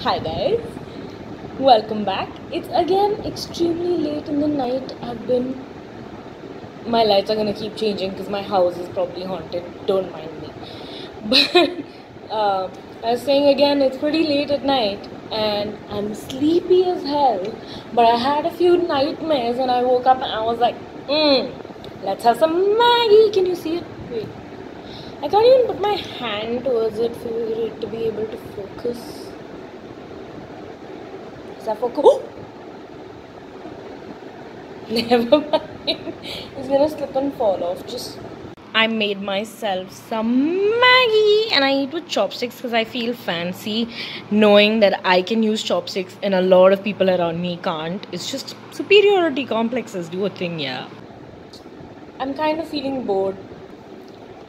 Hi guys, welcome back. It's again extremely late in the night. My lights are gonna keep changing because my house is probably haunted. Don't mind me. But I was saying again, it's pretty late at night and I'm sleepy as hell. But I had a few nightmares and I woke up and I was like, let's have some Maggie. Can you see it? Wait. I can't even put my hand towards it for it to be able to focus. Never mind. It's gonna slip and fall off. I made myself some Maggie and I eat with chopsticks because I feel fancy knowing that I can use chopsticks and a lot of people around me can't. It's just superiority complexes do a thing, yeah. I'm kind of feeling bored.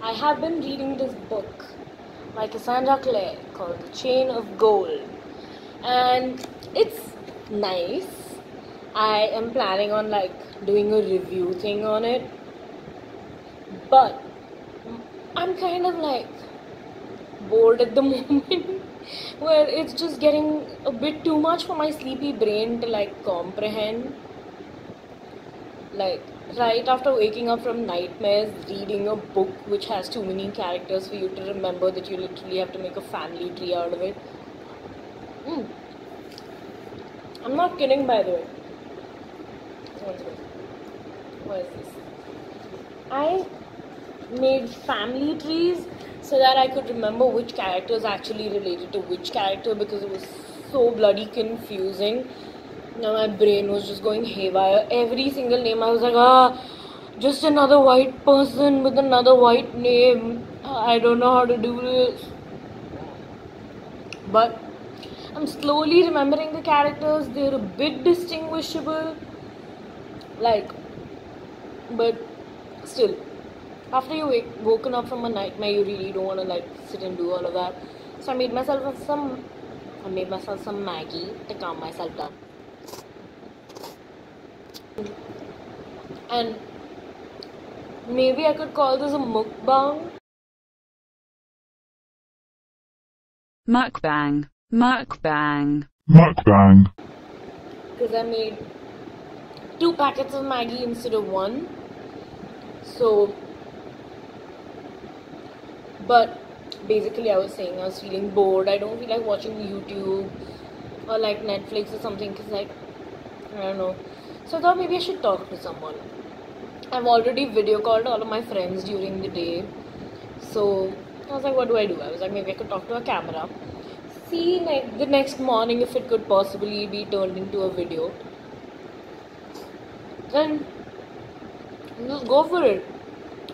I have been reading this book by Cassandra Clare called The Chain of Gold. And it's nice. I am planning on doing a review thing on it, but I'm kind of bored at the moment where it's just getting a bit too much for my sleepy brain to comprehend. Right after waking up from nightmares, reading a book which has too many characters for you to remember that you literally have to make a family tree out of it. I'm not kidding, by the way. What is this? I made family trees so that I could remember which character is actually related to which character because it was so bloody confusing. Now my brain was just going haywire. Every single name I was like, just another white person with another white name. I don't know how to do this. But I'm slowly remembering the characters. They're a bit distinguishable. But still, after you woken up from a nightmare, you really don't want to sit and do all of that. So I made myself some Maggie to calm myself down. And maybe I could call this a mukbang. Mukbang. Because I made 2 packets of Maggie instead of 1. So, but basically I was saying I was feeling bored. I don't feel like watching YouTube or Netflix or something because I don't know. So I thought maybe I should talk to someone. I've already video called all of my friends during the day. So I was like, what do? I was like, maybe I could talk to a camera. See the next morning if it could possibly be turned into a video. Then just go for it.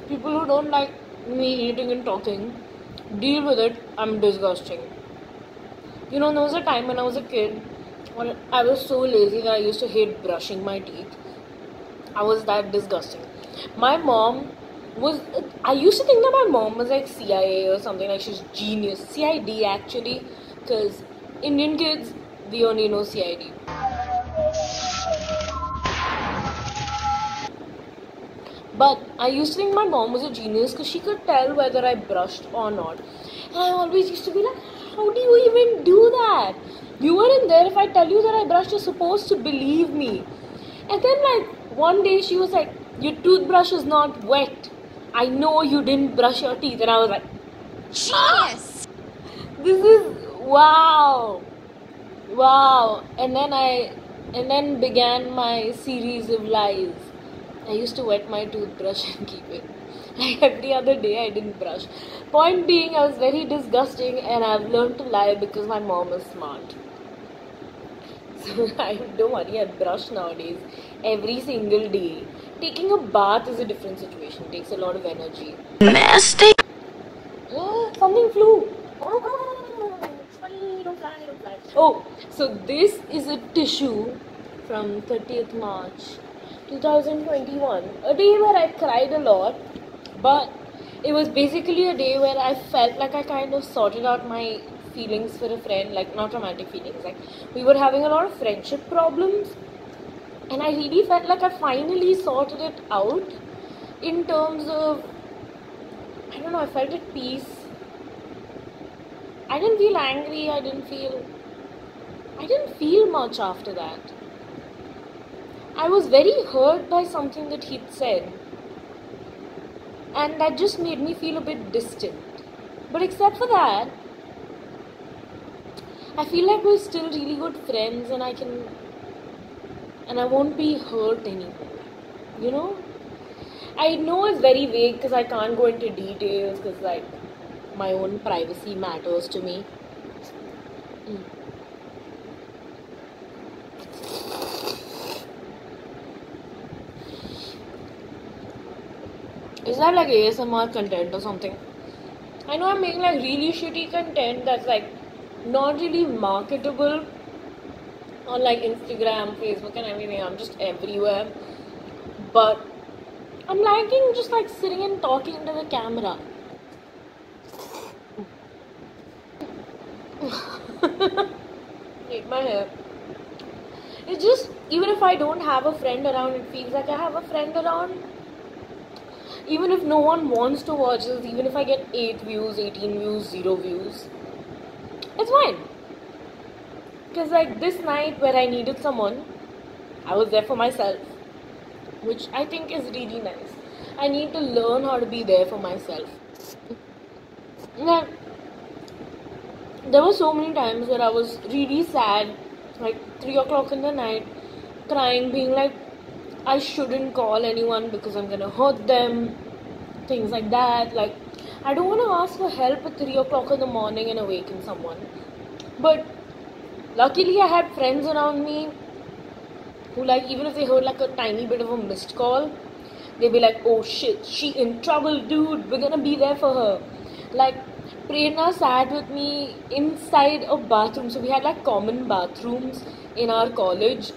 People who don't like me eating and talking, deal with it. I'm disgusting. There was a time when I was a kid when I was so lazy that I used to hate brushing my teeth. I was that disgusting. My mom I used to think that my mom was like CIA or something, she's genius. CID actually, because Indian kids, we only know CID. But I used to think my mom was a genius because she could tell whether I brushed or not. And I always used to be like, how do you even do that? You weren't there. If I tell you that I brushed, you're supposed to believe me. And then one day she was like, your toothbrush is not wet. I know you didn't brush your teeth. And I was like, genius! This is wow. And then began my series of lies. I used to wet my toothbrush and keep it. Every other day I didn't brush. Point being, I was very disgusting and I've learned to lie because my mom is smart. So don't worry, I brush nowadays every single day. Taking a bath is a different situation. It takes a lot of energy. Nasty! Something flew. It's funny, don't fly. Oh, so this is a tissue from 30th March 2021. A day where I cried a lot, but it was basically a day where I felt like I kind of sorted out my feelings for a friend, not romantic feelings. We were having a lot of friendship problems, and I really felt like I finally sorted it out in terms of, I don't know, I felt at peace. I didn't feel angry, I didn't feel I didn't feel much after that. I was very hurt by something that he'd said, and that just made me feel a bit distant. But except for that, I feel like we're still really good friends, and I won't be hurt anymore. You know? I know it's very vague because I can't go into details because, like, my own privacy matters to me. Is that like ASMR content or something? I know I'm making like really shitty content that's like not really marketable on like Instagram, Facebook, and everything. I'm just everywhere. But I'm liking just like sitting and talking into the camera. Hate my hair. It's just, even if I don't have a friend around, it feels like I have a friend around. Even if no one wants to watch this, even if I get 8 views, 18 views, 0 views, it's fine. Because like this night where I needed someone, I was there for myself, which I think is really nice. I need to learn how to be there for myself. Now, there were so many times where I was really sad, like 3 o'clock in the night, crying, being like, I shouldn't call anyone because I'm gonna hurt them, things like that. Like, I don't want to ask for help at 3 o'clock in the morning and awaken someone. But luckily I had friends around me who, like, even if they heard like a tiny bit of a missed call, they'd be like, oh shit, she in trouble, dude, we're gonna be there for her. Like, Prerna sat with me inside a bathroom. So we had like common bathrooms in our college,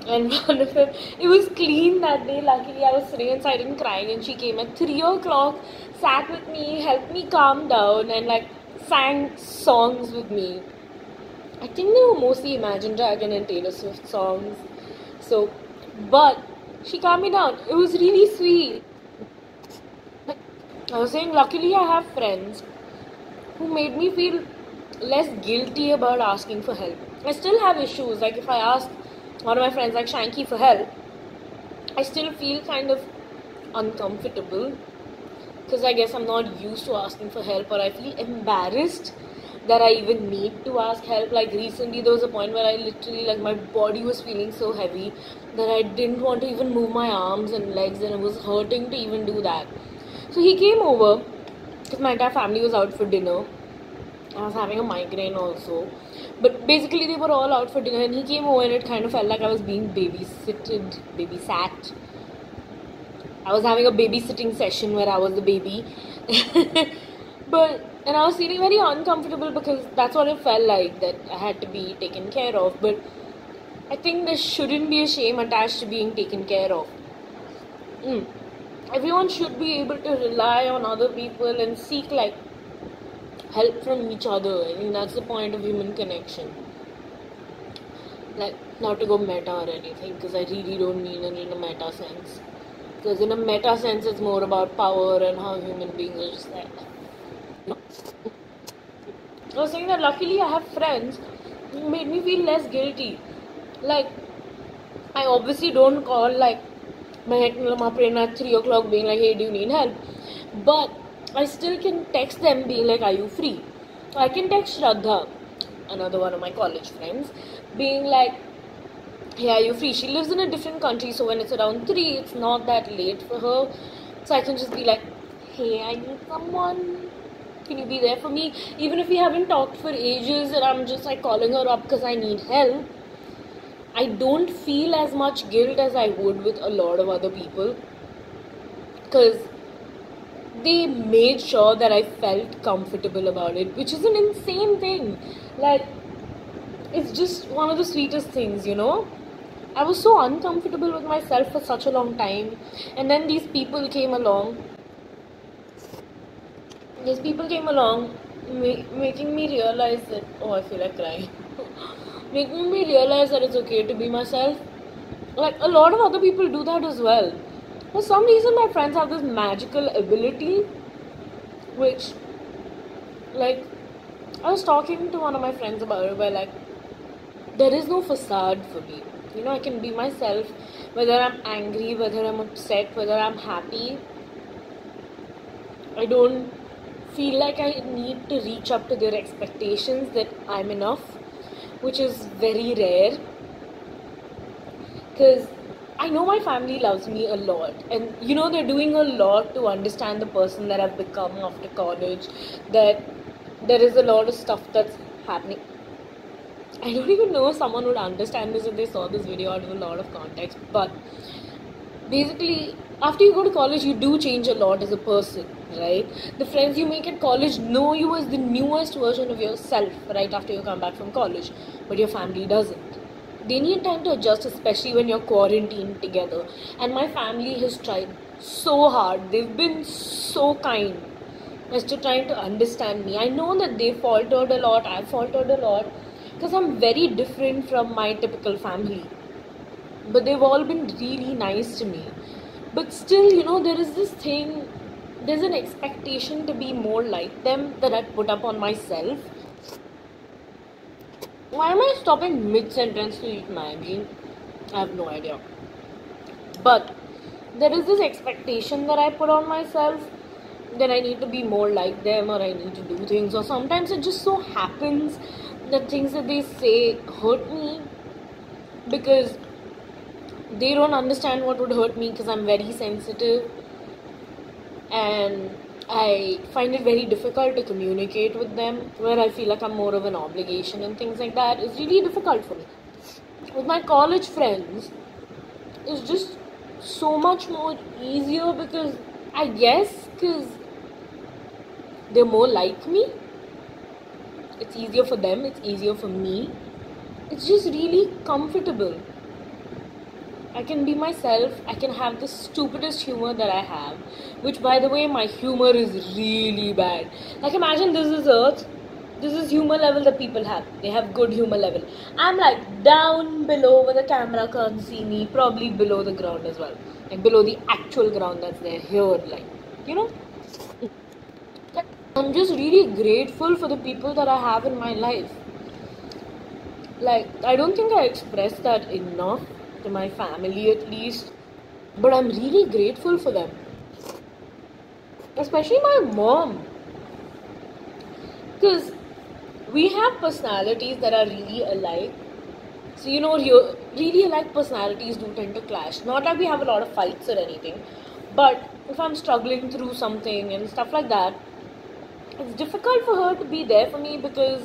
and one of them, it was clean that day. Luckily I was sitting inside and crying, and she came at 3 o'clock, sat with me, helped me calm down, and like sang songs with me. I think they were mostly Imagine Dragon and Taylor Swift songs. So, but she calmed me down. It was really sweet. I was saying, luckily I have friends who made me feel less guilty about asking for help. I still have issues. Like, if I ask one of my friends like Shanky for help, I still feel kind of uncomfortable because I guess I'm not used to asking for help, or I feel embarrassed that I even need to ask help. Like, recently there was a point where I literally, like, my body was feeling so heavy that I didn't want to even move my arms and legs, and it was hurting to even do that. So he came over because my entire family was out for dinner. I was having a migraine also, but basically they were all out for dinner, and he came over, and it kind of felt like I was being babysat. I was having a babysitting session where I was the baby. And I was feeling very uncomfortable because that's what it felt like, that I had to be taken care of. But I think there shouldn't be a shame attached to being taken care of. Everyone should be able to rely on other people and seek like help from each other. I think that's the point of human connection. Like, not to go meta or anything, because I really don't mean it in a meta sense. Because in a meta sense, it's more about power and how human beings are just like. I was saying that luckily I have friends who made me feel less guilty. Like, I obviously don't call like my Prerna at 3 o'clock being like, hey, do you need help? But I still can text them being like, are you free? I can text Shraddha, another one of my college friends, being like, hey, are you free? She lives in a different country, so when it's around 3, it's not that late for her. So I can just be like, hey, I need someone. Can you be there for me? Even if we haven't talked for ages and I'm just like calling her up because I need help, I don't feel as much guilt as I would with a lot of other people, because they made sure that I felt comfortable about it, which is an insane thing. Like, it's just one of the sweetest things, you know. I was so uncomfortable with myself for such a long time, and then these people came along. Making me realize that, oh, I feel like crying. Making me realize that it's okay to be myself. Like, a lot of other people do that as well. For some reason, my friends have this magical ability, which, like, I was talking to one of my friends about it, where, like, there is no facade for me. You know, I can be myself, whether I'm angry, whether I'm upset, whether I'm happy. I don't feel like I need to reach up to their expectations that I'm enough, which is very rare. Because I know my family loves me a lot, and you know, they're doing a lot to understand the person that I've become after college, that there is a lot of stuff that's happening. I don't even know if someone would understand this if they saw this video out of a lot of context, but basically, after you go to college, you do change a lot as a person, right? The friends you make at college know you as the newest version of yourself right after you come back from college, but your family doesn't. They need time to adjust, especially when you're quarantined together. And my family has tried so hard, they've been so kind as to trying to understand me. I know that they faltered a lot, I've faltered a lot, because I'm very different from my typical family. But they've all been really nice to me. But still, you know, there is this thing, there's an expectation to be more like them that I put up on myself. Why am I stopping mid-sentence to eat Maggie? I have no idea. But there is this expectation that I put on myself that I need to be more like them, or I need to do things, or sometimes it just so happens that things that they say hurt me because they don't understand what would hurt me, because I'm very sensitive and I find it very difficult to communicate with them, where I feel like I'm more of an obligation and things like that. It's really difficult for me. With my college friends, it's just so much more easier because I guess because they're more like me. It's easier for them, it's easier for me. It's just really comfortable. I can be myself, I can have the stupidest humor that I have, which by the way, my humor is really bad. Like imagine this is Earth, this is humor level that people have. They have good humor level. I'm like down below where the camera can't see me, probably below the ground as well. Like below the actual ground that's there here, like, you know? I'm just really grateful for the people that I have in my life. Like, I don't think I express that enough to my family at least, but I'm really grateful for them, especially my mom, because we have personalities that are really alike. So you know, really alike personalities do tend to clash. Not that we have a lot of fights or anything, but if I'm struggling through something and stuff like that, it's difficult for her to be there for me because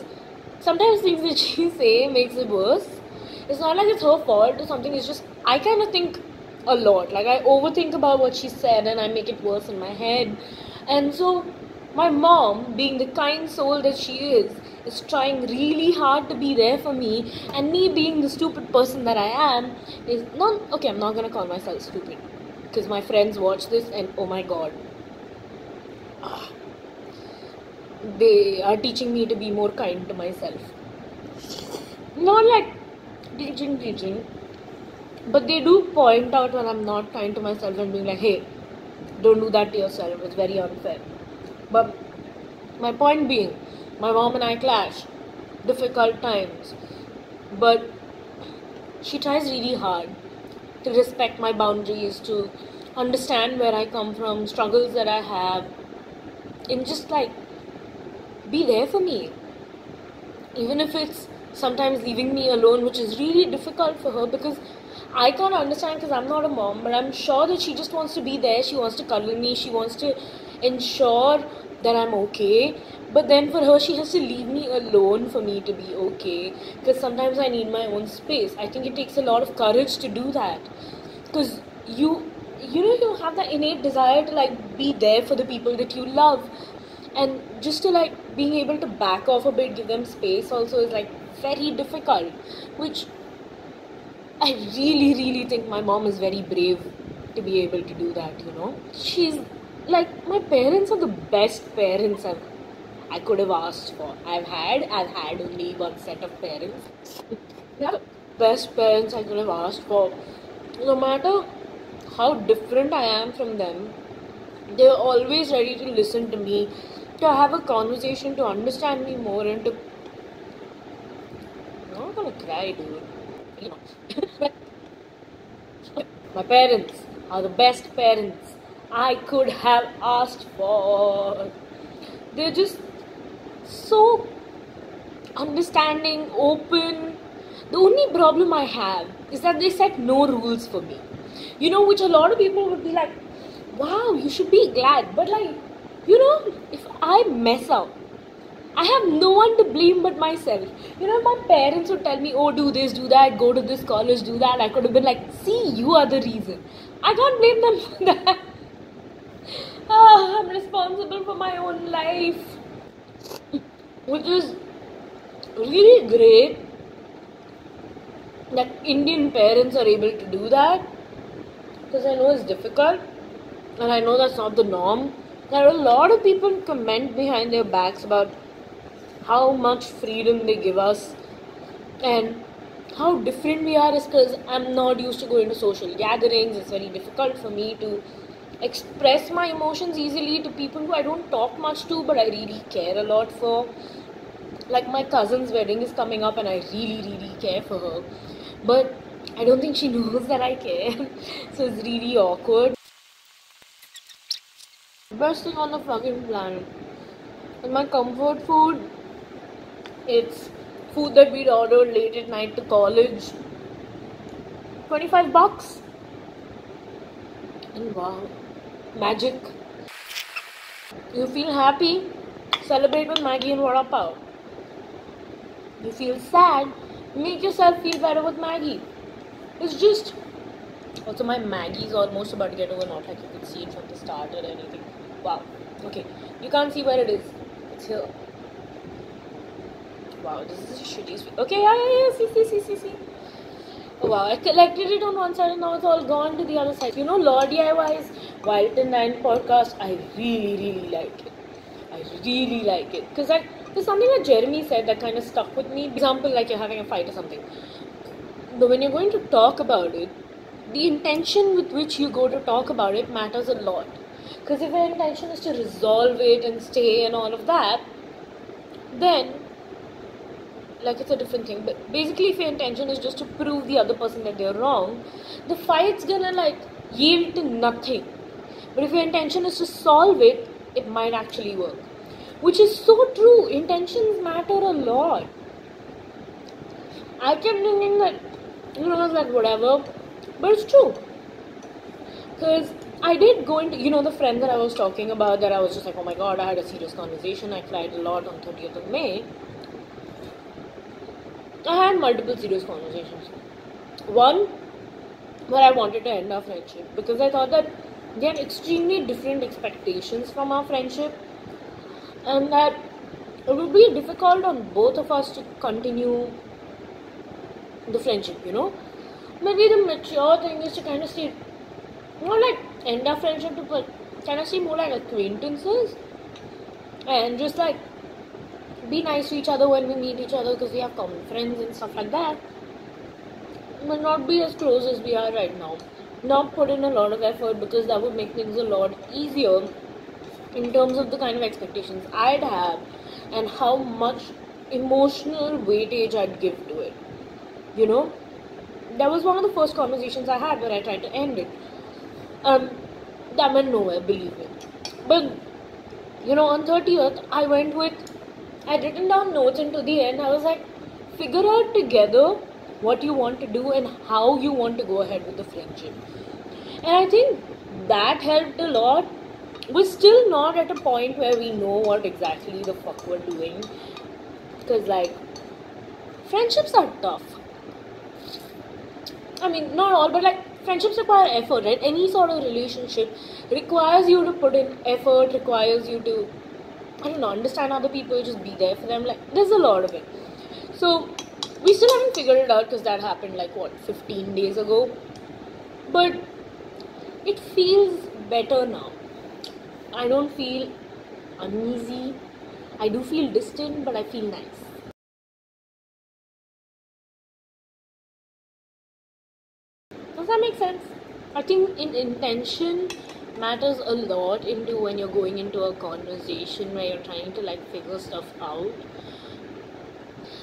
sometimes things that she say makes it worse. It's not like it's her fault or something, it's just I kind of think a lot. Like I overthink about what she said and I make it worse in my head. And so my mom, being the kind soul that she is trying really hard to be there for me, and me being the stupid person that I am, is not okay. I'm not gonna call myself stupid because my friends watch this and oh my god, they are teaching me to be more kind to myself. Not like teaching, but they do point out when I'm not kind to myself and being like, hey, don't do that to yourself, it's very unfair. But my point being, my mom and I clash, difficult times, but she tries really hard to respect my boundaries, to understand where I come from, struggles that I have, and just like be there for me, even if it's sometimes leaving me alone, which is really difficult for her because I can't understand because I'm not a mom, but I'm sure that she just wants to be there. She wants to cuddle me, she wants to ensure that I'm okay, but then for her she has to leave me alone for me to be okay, because sometimes I need my own space. I think it takes a lot of courage to do that, because you know, you have that innate desire to like be there for the people that you love, and just to like being able to back off a bit, give them space also is like very difficult, which I really think my mom is very brave to be able to do that, you know. She's like, my parents are the best parents I could have asked for. I've had only one set of parents. They're the best parents I could have asked for. No matter how different I am from them, they're always ready to listen to me, to have a conversation, to understand me more, and to I'm not gonna cry, dude. Really not. My parents are the best parents I could have asked for. They're just so understanding, open. The only problem I have is that they set no rules for me. You know, which a lot of people would be like, wow, you should be glad. But like, you know, if I mess up, I have no one to blame but myself. You know, my parents would tell me, oh, do this, do that, go to this college, do that. I could have been like, see, you are the reason. I can't blame them for that. I'm responsible for my own life. Which is really great that Indian parents are able to do that. Because I know it's difficult. And I know that's not the norm. There are a lot of people who comment behind their backs about how much freedom they give us and how different we are, is because I'm not used to going to social gatherings. It's very difficult for me to express my emotions easily to people who I don't talk much to but I really care a lot for. Like my cousin's wedding is coming up and I really care for her, but I don't think she knows that I care. So it's really awkward. Best thing on the fucking planet is my comfort food. It's food that we'd ordered late at night to college. $25. And wow, magic. You feel happy? Celebrate with Maggi and Vada Pav. You feel sad? Make yourself feel better with Maggi. It's just... Also, my Maggi is almost about to get over, not like you could see it from the start or anything. Wow. Okay. You can't see where it is. It's here. Wow, this is a shitty sweet. Okay, yeah. See. Oh wow, I collected it on one side and now it's all gone to the other side. You know, Law DIY's Wild and Nine podcast, I really like it. I really like it. Because there's something that Jeremy said that kind of stuck with me. For example, like you're having a fight or something. But when you're going to talk about it, the intention with which you go to talk about it matters a lot. Because if your intention is to resolve it and stay and all of that, then like it's a different thing. But basically, if your intention is just to prove the other person that they're wrong, the fight's gonna like yield to nothing. But if your intention is to solve it, it might actually work. Which is so true. Intentions matter a lot. I kept thinking that, I was like, whatever. But it's true. Because I did go into, the friend that I was talking about, that I was just like, oh my god, I had a serious conversation. I cried a lot on 30th of May. I had multiple serious conversations. One, where I wanted to end our friendship. Because I thought that they had extremely different expectations from our friendship. And that it would be difficult on both of us to continue the friendship, Maybe the mature thing is to kind of see, not like end our friendship, but kind of see more like acquaintances. And just like be nice to each other when we meet each other because we have common friends and stuff like that. But not be as close as we are right now. Not put in a lot of effort because that would make things a lot easier in terms of the kind of expectations I'd have and how much emotional weightage I'd give to it. That was one of the first conversations I had where I tried to end it. That went nowhere, believe me. But, on 30th, I'd written down notes, and to the end, I was like, figure out together what you want to do and how you want to go ahead with the friendship. And I think that helped a lot. We're still not at a point where we know what exactly the fuck we're doing. Because, friendships are tough. I mean, not all, but friendships require effort, right? Any sort of relationship requires you to put in effort, requires you to, understand other people, just be there for them. There's a lot of it. So, we still haven't figured it out because that happened 15 days ago. But it feels better now. I don't feel uneasy. I do feel distant, but I feel nice. Does that make sense? I think intention matters a lot into when you're going into a conversation where you're trying to figure stuff out.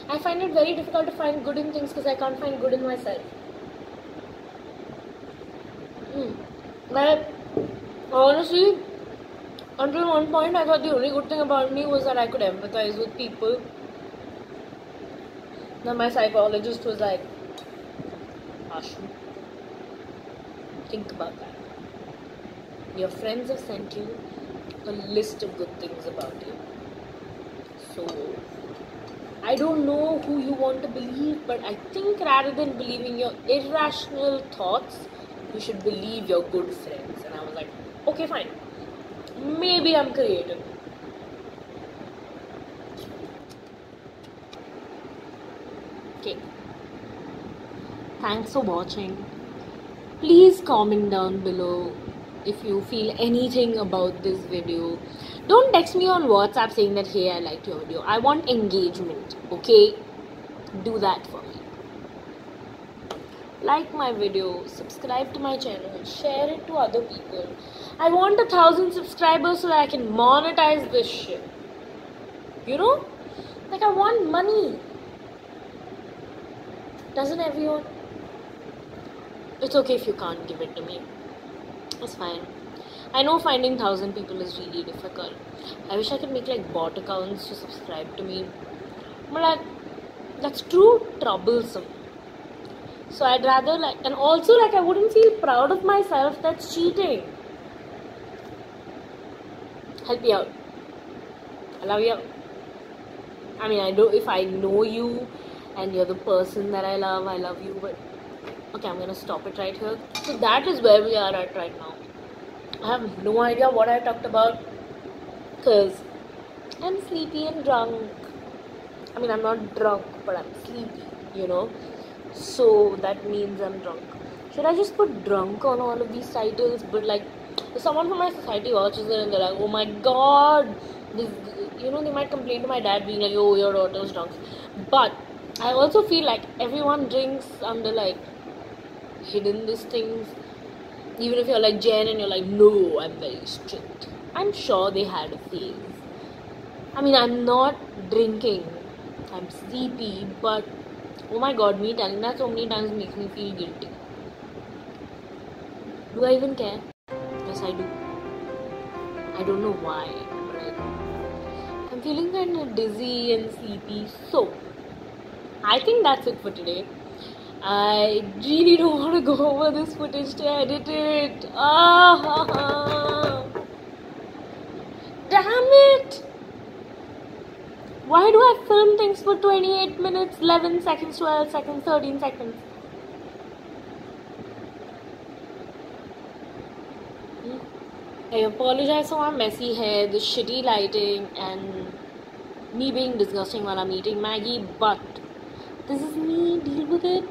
I find it very difficult to find good in things because I can't find good in myself. But honestly, until one point, I thought the only good thing about me was that I could empathize with people. Then my psychologist was like, Ashu, think about that. Your friends have sent you a list of good things about you. So, I don't know who you want to believe, but I think rather than believing your irrational thoughts, you should believe your good friends. And I was like, okay, fine. Maybe I'm creative. Okay. Thanks for watching. Please comment down below if you feel anything about this video. Don't text me on WhatsApp saying that, hey, I liked your video. I want engagement, okay? Do that for me. Like my video, subscribe to my channel, share it to other people. I want 1,000 subscribers so that I can monetize this shit. You know? Like, I want money. Doesn't everyone? It's okay if you can't give it to me. It's fine. I know finding 1,000 people is really difficult. I wish I could make like bot accounts to subscribe to me. But like, that's too troublesome. So I'd rather like, and also like I wouldn't feel proud of myself. That's cheating. Help me out. I love you. I mean, I do. If I know you and you're the person that I love you. But okay, I'm gonna stop it right here. So that is where we are at right now. I have no idea what I talked about because I'm sleepy and drunk. I mean, I'm not drunk, but I'm sleepy, you know. So that means I'm drunk. Should I just put drunk on all of these titles? But like, if someone from my society watches it and they're like, oh my god, this, you know, they might complain to my dad being like, oh, your daughter's drunk. But I also feel like everyone drinks under like hidden these things. Even if you're like Jen and you're like, no, I'm very strict. I'm sure they had a phase. I mean, I'm not drinking. I'm sleepy, but oh my god, me telling that so many times makes me feel guilty. Do I even care? Yes, I do. I don't know why, but I'm feeling kind of dizzy and sleepy. So, I think that's it for today. I really don't want to go over this footage to edit it. Damn it! Why do I film things for 28 minutes, 11 seconds, 12 seconds, 13 seconds? I apologize for my messy hair, the shitty lighting, and me being disgusting while I'm eating Maggie, but this is me, deal with it.